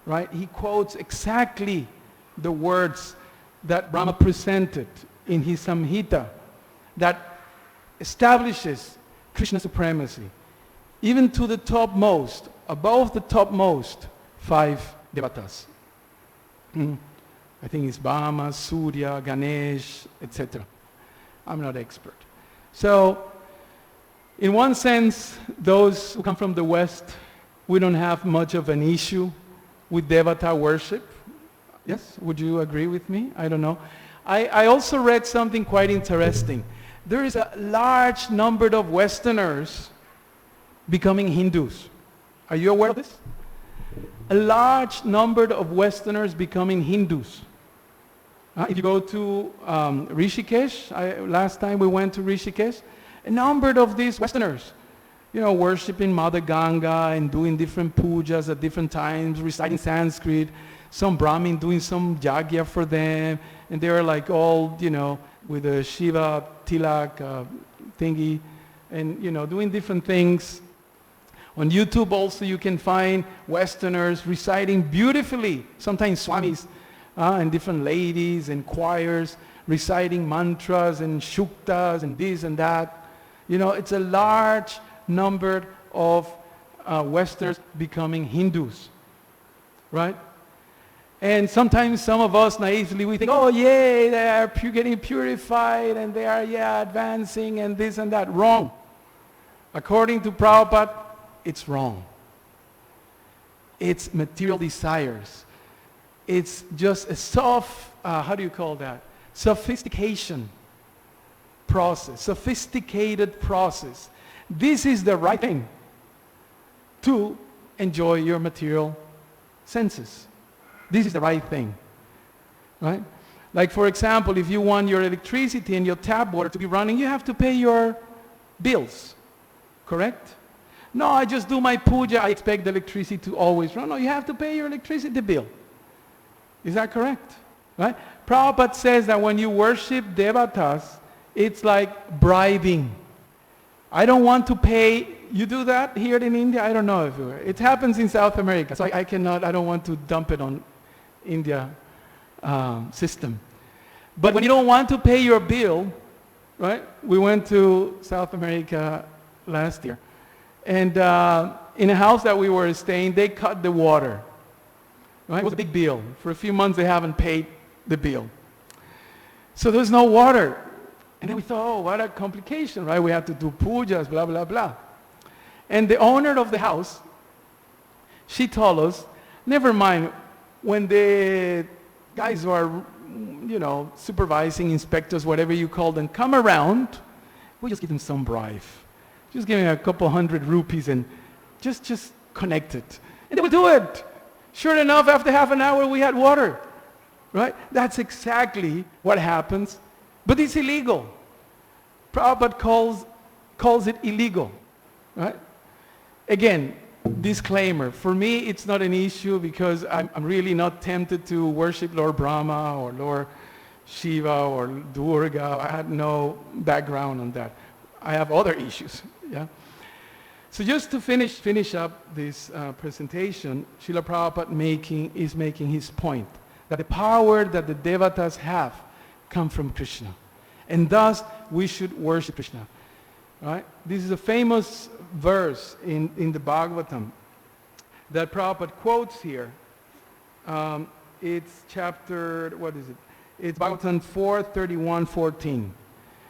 right? He quotes exactly the words that Brahma presented in his Samhita that establishes Krishna's supremacy, even to the topmost, above the topmost 5 devatas. I think it's Brahma, Surya, Ganesh, etc. I'm not expert. So, in one sense, those who come from the West, we don't have much of an issue with Devata worship. Yes? Would you agree with me? I don't know. I also read something quite interesting. There is a large number of Westerners becoming Hindus. Are you aware of this? A large number of Westerners becoming Hindus. If you go to Rishikesh, last time we went to Rishikesh, a number of these Westerners, you know, worshiping Mother Ganga and doing different pujas at different times, reciting Sanskrit, some Brahmin doing some yagya for them, and they're like all, you know, with a Shiva tilak thingy, and, you know, doing different things. On YouTube also you can find Westerners reciting beautifully, sometimes swamis, and different ladies and choirs reciting mantras and shuktas and this and that. You know, it's a large number of Westerners becoming Hindus. right? And sometimes some of us naively, we think, oh yay, they are getting purified and they are, advancing and this and that. Wrong. According to Prabhupada, it's wrong. It's material desires. It's just a soft, how do you call that? Sophisticated process. This is the right thing to enjoy your material senses. This is the right thing, right? Like for example, if you want your electricity and your tap water to be running, you have to pay your bills, correct? No, I just do my puja, I expect the electricity to always run. No, you have to pay your electricity bill. Is that correct? Right? Prabhupada says that when you worship devatas, it's like bribing. I don't want to pay. You do that here in India? I don't know if it happens in South America, so I don't want to dump it on India system. But when you don't want to pay your bill, right? We went to South America last year. And in a house that we were staying, they cut the water. Right? It was a big bill. For a few months, they haven't paid the bill. So there's no water. And then we thought, oh, what a complication, right? We have to do pujas, blah, blah, blah. And the owner of the house, she told us, never mind, when the guys who are, supervising, inspectors, whatever you call them, come around, we'll just give them some bribe. Just give them a couple hundred rupees and just connect it. And they would do it. Sure enough, after half an hour, we had water. Right? That's exactly what happens. But it's illegal. Prabhupada calls it illegal. Right? Again, disclaimer. For me, it's not an issue because I'm really not tempted to worship Lord Brahma or Lord Shiva or Durga. I had no background on that. I have other issues. Yeah. So just to finish up this presentation, Srila Prabhupada is making his point that the power that the devatas have come from Krishna. And thus, we should worship Krishna. Right? This is a famous verse in the Bhagavatam that Prabhupada quotes here. It's chapter, what is it? It's Bhagavatam 4:31-14.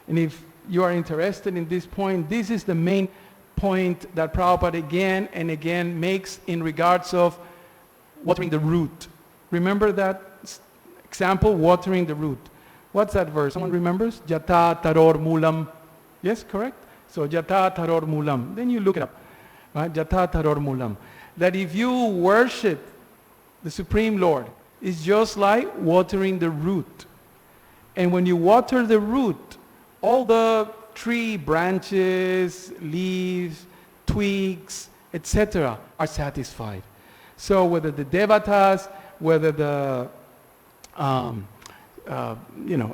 And if you are interested in this point, this is the main point that Prabhupada again and again makes in regards of watering the root. Remember that example, watering the root. What's that verse? Someone remembers? Jata taror mulam. Yes, correct? So jata taror mulam. Then you look it up. Right? Jata taror mulam. That if you worship the Supreme Lord, it's just like watering the root. And when you water the root, all the tree branches, leaves, twigs, etc. are satisfied. So whether the devatas, whether the,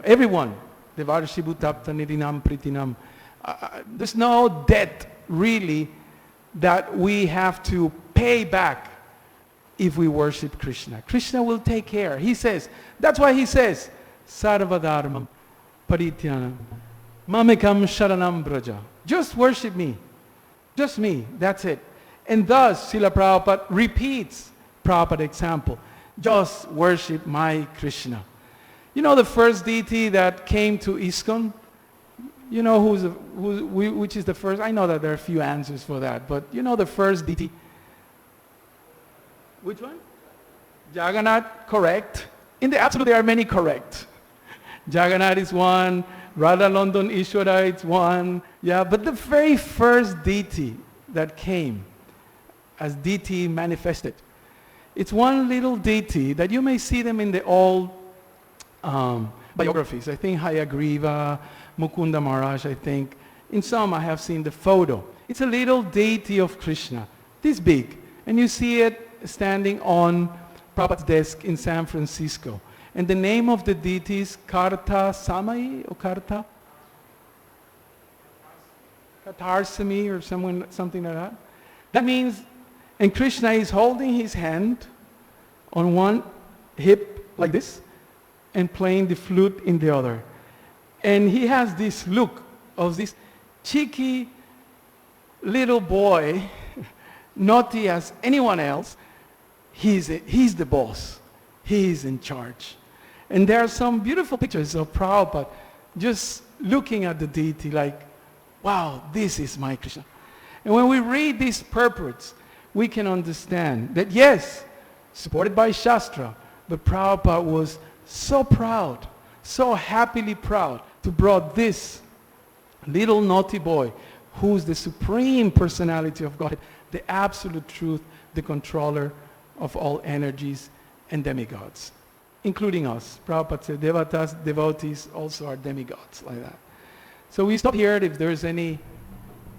everyone, devarshibu tapta nidinam pritinam, there's no debt really that we have to pay back if we worship Krishna. Krishna will take care. He says, that's why he says, sarva dharmam parityanam mamekam sharanam braja. Just worship me. Just me. That's it. And thus, Srila Prabhupada repeats Prabhupada example. Just worship my Krishna. You know the first deity that came to ISKCON? You know which is the first? I know that there are a few answers for that, but you know the first deity? Which one? Jagannath, correct. In the absolute, there are many correct. Jagannath is one, Radha London Ishwara is one. Yeah, but the very first deity that came as deity manifested, it's one little deity that you may see them in the old biographies. I think Hayagriva, Mukunda Maharaj, I think. In some I have seen the photo. It's a little deity of Krishna, this big. And you see it standing on Prabhupada's desk in San Francisco. And the name of the deity is Karta Samai or Karta? Katarsami or something like that. That means, and Krishna is holding his hand on one hip like this and playing the flute in the other. And he has this look of this cheeky little boy, naughty as anyone else. he's the boss. He's in charge. And there are some beautiful pictures of Prabhupada just looking at the deity like, wow, this is my Krishna. And when we read these purports, we can understand that yes, supported by Shastra, but Prabhupada was so proud, so happily proud to brought this little naughty boy who's the supreme personality of God, the absolute truth, the controller of all energies and demigods, including us. Prabhupada said devatas, devotees also are demigods, like that. So we stop here if there's any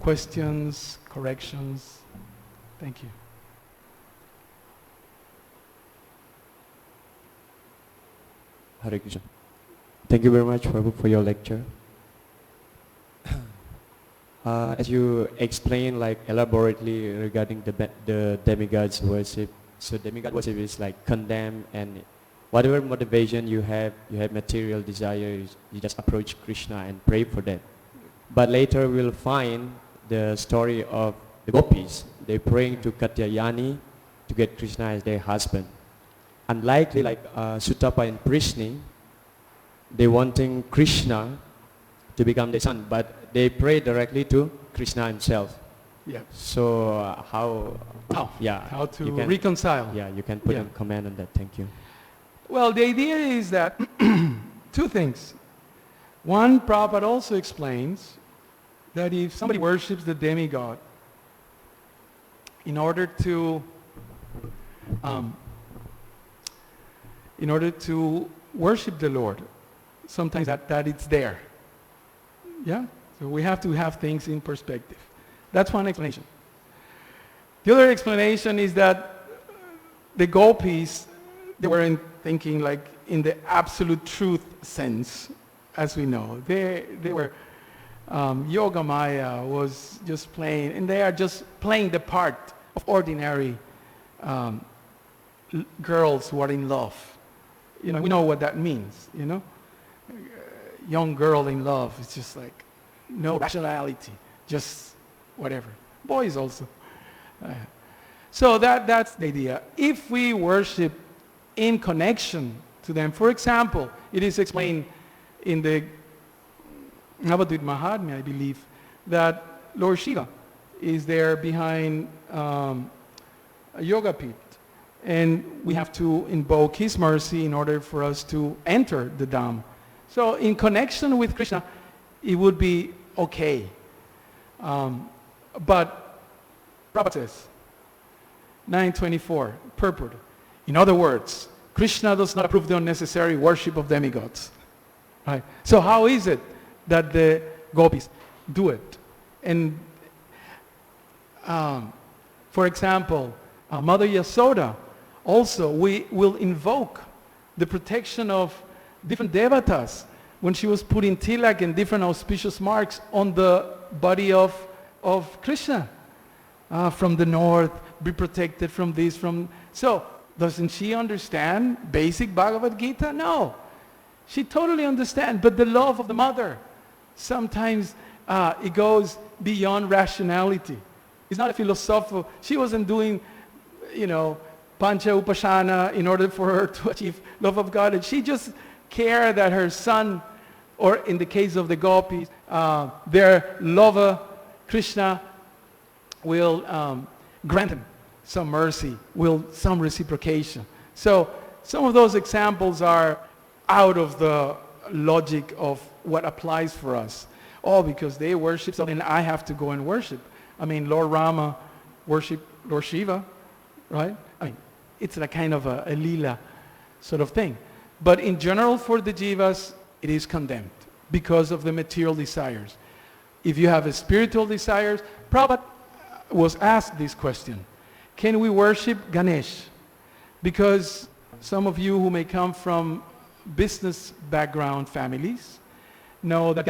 questions, corrections. Thank you. Hare Krishna. Thank you very much, Prabhu, for your lecture. As you explained like elaborately regarding the demigods worship, so demigod worship is like condemned, and whatever motivation you have material desires, you just approach Krishna and pray for that. But later we'll find the story of the gopis. They're praying to Katyayani to get Krishna as their husband. Unlikely like Sutapa and Prishni, they wanting Krishna to become their son, but they pray directly to Krishna himself. Yeah. So how to reconcile. Yeah, you can put a comment on that. Thank you. Well, the idea is that two things. One, Prabhupada also explains that if somebody worships the demigod, in order to worship the Lord, sometimes that it's there. Yeah? So we have to have things in perspective. That's one explanation. The other explanation is that the gopis, they weren't thinking like in the absolute truth sense, as we know. They were, Yoga Maya was just playing, and they are just playing the part of ordinary girls who are in love. You know, we know what that means, you know? Young girl in love, it's just like no rationality, just whatever. Boys also. So that's the idea. If we worship in connection to them, for example, it is explained in the Navadvip Mahatmya, I believe, that Lord Shiva is there behind a yoga pit. And we have to invoke his mercy in order for us to enter the Dham. So in connection with Krishna, it would be okay. But Prabhupada says, 924, purport. In other words, Krishna does not approve the unnecessary worship of demigods. Right? So how is it that the gopis do it? And for example, Mother Yasoda, also we will invoke the protection of different devatas when she was putting tilak and different auspicious marks on the body of Krishna. From the north, be protected from this, So, doesn't she understand basic Bhagavad Gita? No. She totally understands, but the love of the mother, sometimes it goes beyond rationality. It's not a philosophical. She wasn't doing, Pancha Upasana in order for her to achieve love of God. And she just cared that her son, or in the case of the gopis, their lover, Krishna, will grant them some mercy, some reciprocation. So some of those examples are out of the logic of what applies for us. Oh, because they worship, so then I have to go and worship. I mean, Lord Rama worshiped Lord Shiva, right? I mean, it's a kind of a lila sort of thing. But in general, for the jivas, it is condemned because of the material desires. If you have a spiritual desires, Prabhupada was asked this question: can we worship Ganesh? Because some of you who may come from business background families know that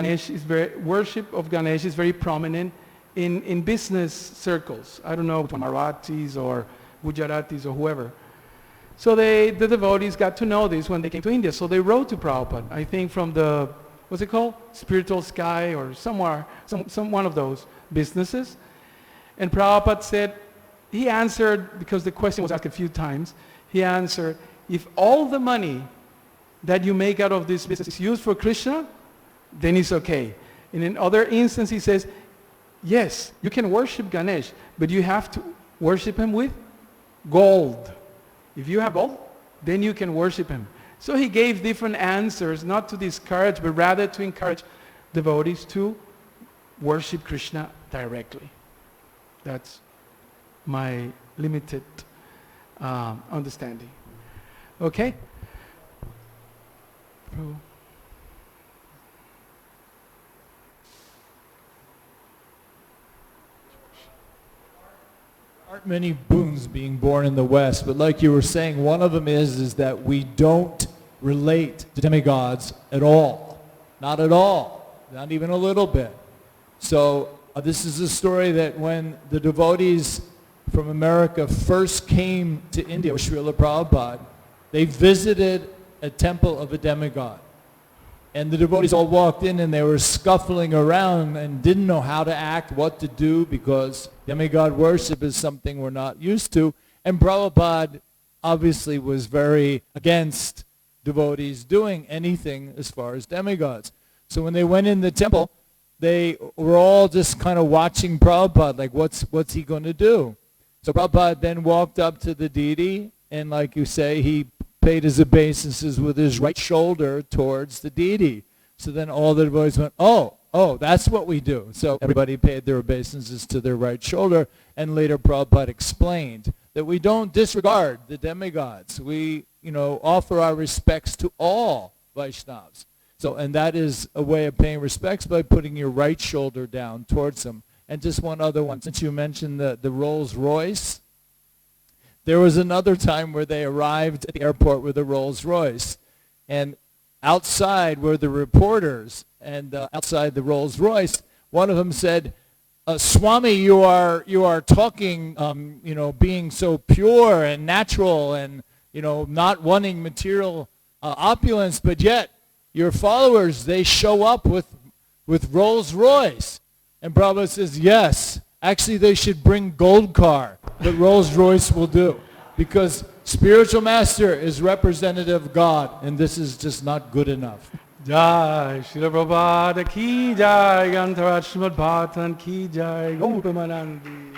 worship of Ganesh is very prominent in business circles. I don't know, Marathis or Gujaratis or whoever. So the devotees got to know this when they came to India. So they wrote to Prabhupada, I think from the, what's it called? Spiritual Sky or somewhere, some one of those businesses. And Prabhupada said, he answered, because the question was asked a few times, he answered, if all the money that you make out of this business is used for Krishna, then it's okay. And in other instances, he says, yes, you can worship Ganesh, but you have to worship him with gold. If you have gold, then you can worship him. So he gave different answers, not to discourage, but rather to encourage devotees to worship Krishna directly. That's my limited understanding. Okay? Aren't many boons being born in the West, but like you were saying, one of them is that we don't relate to demigods at all. Not at all. Not even a little bit. So this is a story that when the devotees from America first came to India with Srila Prabhupada, they visited a temple of a demigod. And the devotees all walked in and they were scuffling around and didn't know how to act, what to do, because demigod worship is something we're not used to. And Prabhupada obviously was very against devotees doing anything as far as demigods. So when they went in the temple, they were all just kind of watching Prabhupada, like what's he going to do? So Prabhupada then walked up to the deity, and like you say, he paid his obeisances with his right shoulder towards the deity. So then all the devotees went, oh, that's what we do. So everybody paid their obeisances to their right shoulder, and later Prabhupada explained that we don't disregard the demigods. We, offer our respects to all Vaishnavas. So, and that is a way of paying respects by putting your right shoulder down towards them. And just one other one, since you mentioned the Rolls Royce, there was another time where they arrived at the airport with a Rolls Royce, and outside were the reporters, and outside the Rolls Royce, one of them said, Swami, you are talking, being so pure and natural and, not wanting material opulence, but yet your followers, they show up with Rolls Royce. And Prabhupada says, yes, actually they should bring gold car, but Rolls Royce will do. Because spiritual master is representative of God, and this is just not good enough. Jai Srila Prabhupada ki jai, Gantharaj Srimad Bhagavatam ki jai, Gautam Anandi.